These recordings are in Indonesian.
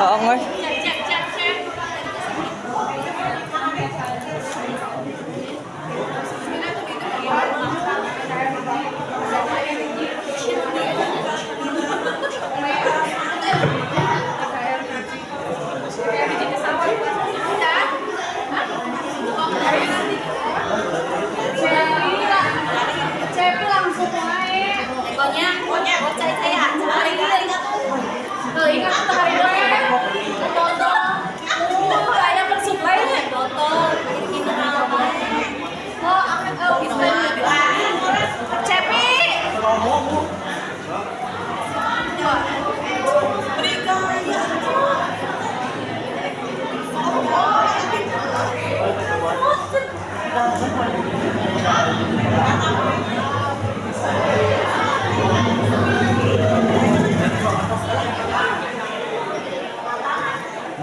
Oo nga.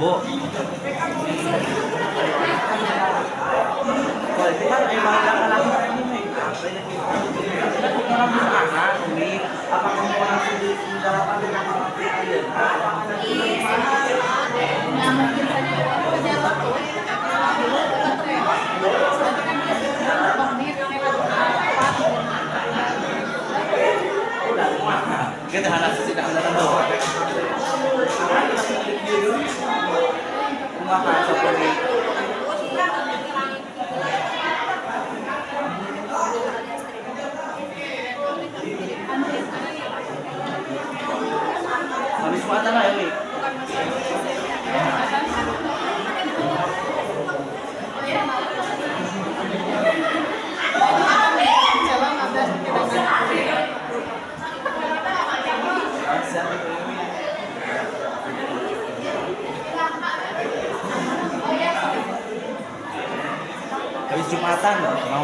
Bu. Kita hanap sih tidak ada tahu. Kumaha seperti habis mata lah ya, Wi. Habis Jumatan mau.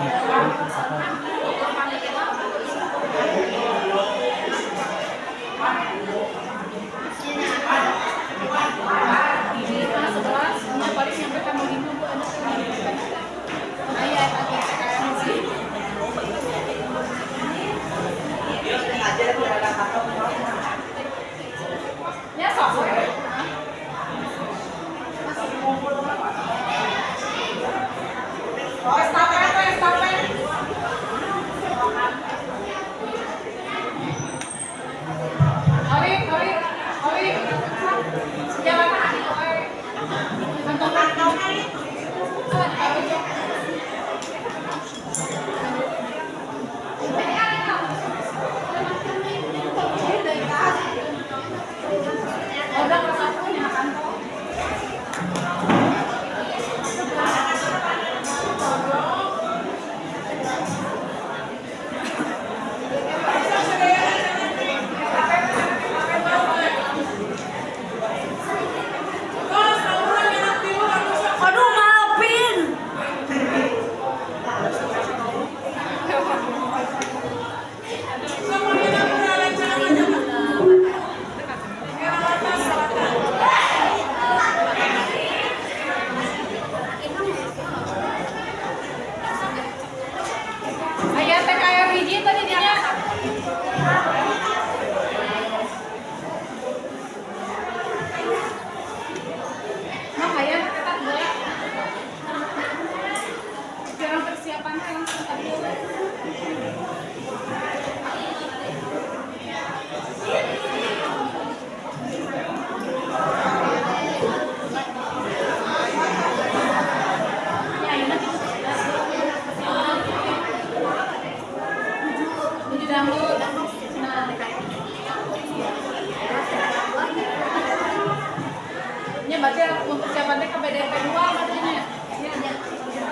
Berarti untuk persiapannya ke BDP 2 berarti ya?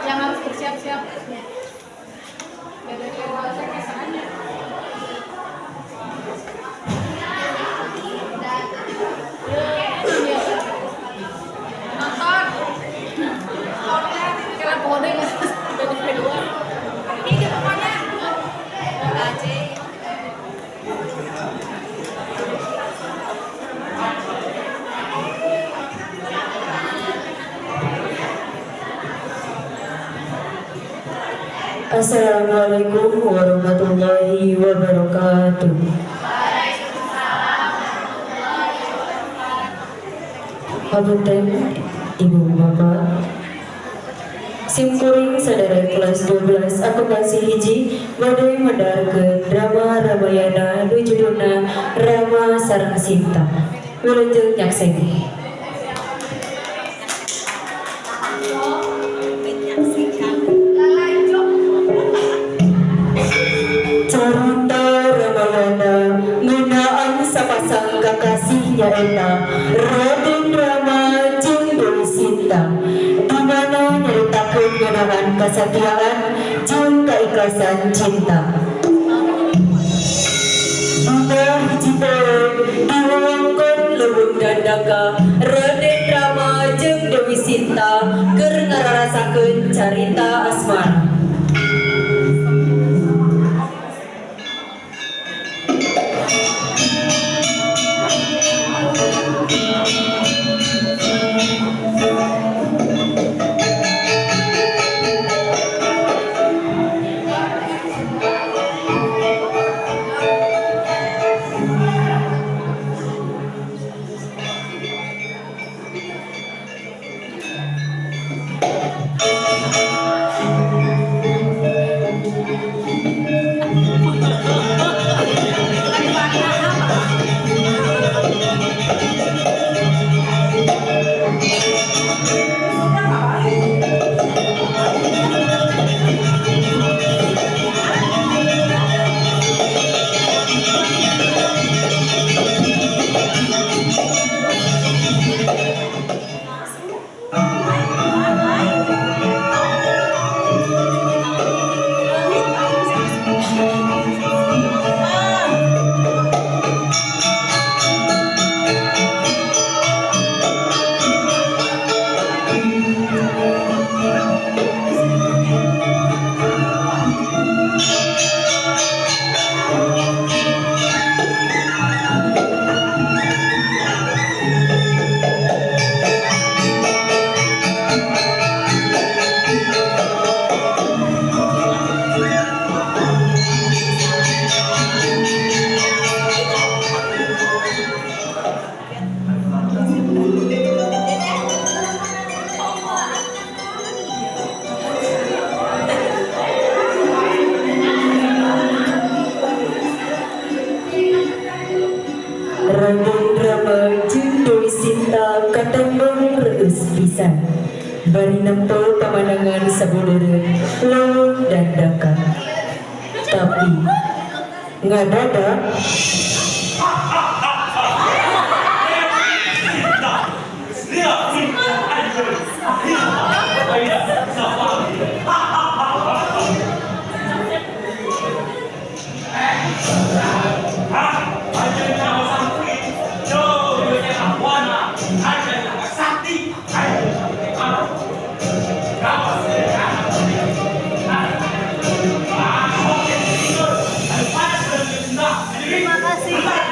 Yang harus bersiap-siap. BDP 2 saya kesannya. Nonton. Kira kode nggak BDP 2. Ini di rumahnya. Aceh. Assalamualaikum warahmatullahi wabarakatuh. Hapunten, Ibu Bapak. Simkuring sadaya kelas 12 akuntansi hiji badai mendarkeun drama Ramayana nu judulna Rama Sareng Sinta. Wilujeng nyakseni. Carita Ramayana ngeunaan sapasang kakasihnya eta Raden Rama jeung Dewi Sinta, di mana nyaritakeun ngeunaan kesatiaan jeung keikhlasan cinta. Dina hiji poe di wewengkon Leuweung Gandaka, Raden Rama jeung Dewi Sinta keur ngararasakeun carita asmana. Raden Rama jeung Dewi Sinta katembung reus pisan. Bari nempo pamandangan sabuleureun Leuweung Gandaka. Tapi ngadadak Terima kasih Kak.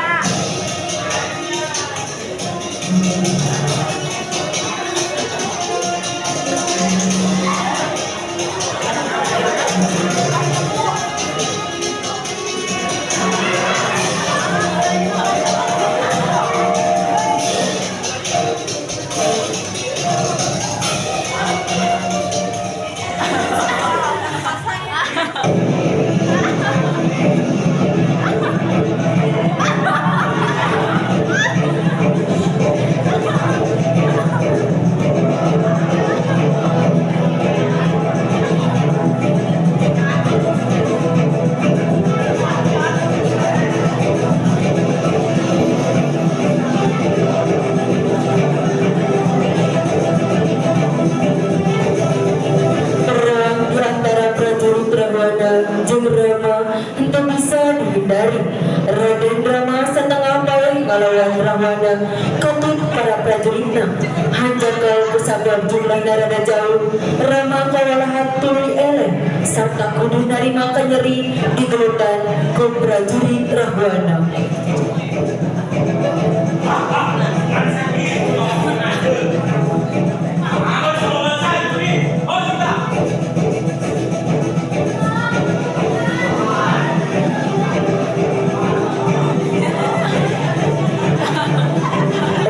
jeung Rama henteu bisa dihindari. Raden Rama satengah bae ngalawan Rahwana katut para prajuritna. Hanjakal kusabab jumlahna rada jauh, Rama kawalahan tuluy eleh sarta kudu narima kanyeri di gelutan ku prajurit Rahwana.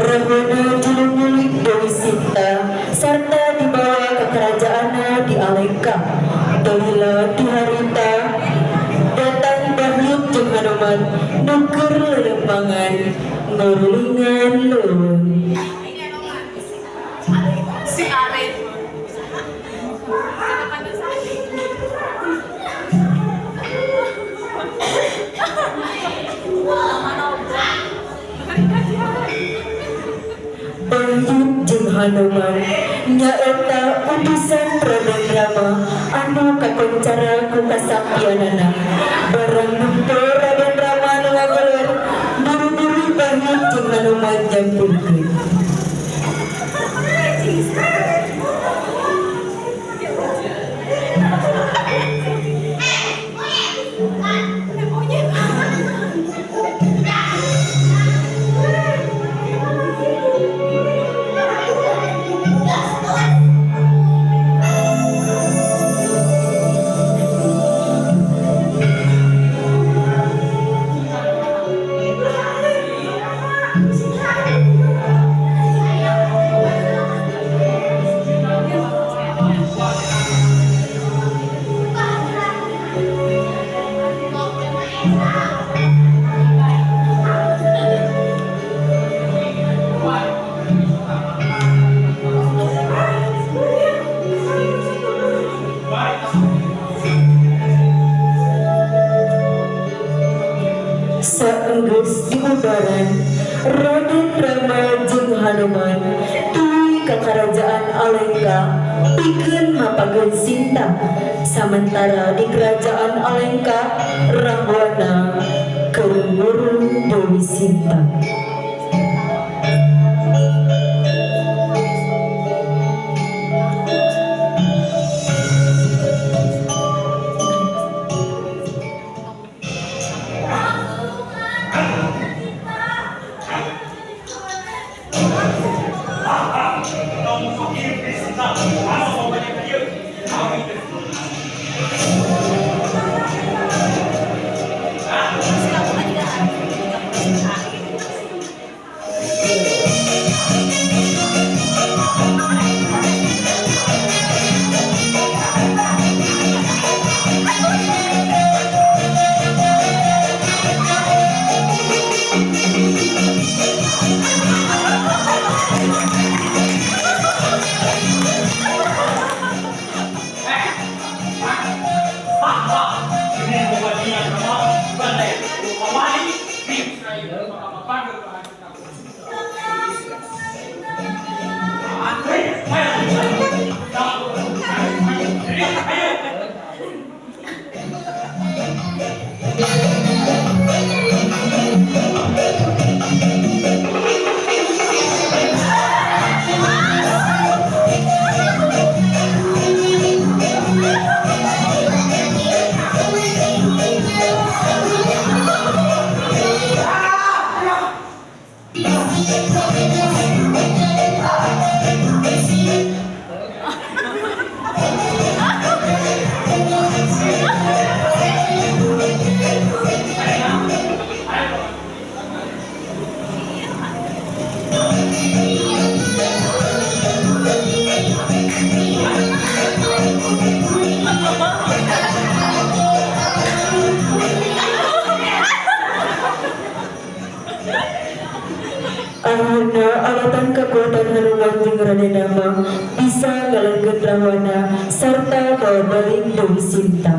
Rahwana julung mulik pangan ngurulingan leuweung. Si Arin. Bahyut jeung Hanuman nyaeta utusan Raden Rama anu kakoncara ku kasaktianana. Barang bukti Raden Rama nu ngageuleur buru-buru Bahyut jeung Hanuman jampurkeun. Saenggeus diubaran Raden Rama jeung Hanuman tuluy ka karajaan Alengka pikeun mapageun Sinta. Samantara di kerajaan Alengka Rahwana keur ngurung Dewi Sinta. Akhirna alatan kekuatan Hanuman jeung Raden Rama bisa ngalengkeun Rahwana sarta bawa balik Dewi Sinta.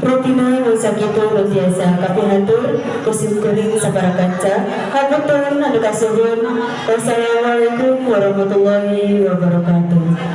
Rutina sakitu biasa kapihatur kusim kuring sabara kanca hapunten anu kasuhun. Wassalamualaikum warahmatullahi wabarakatuh.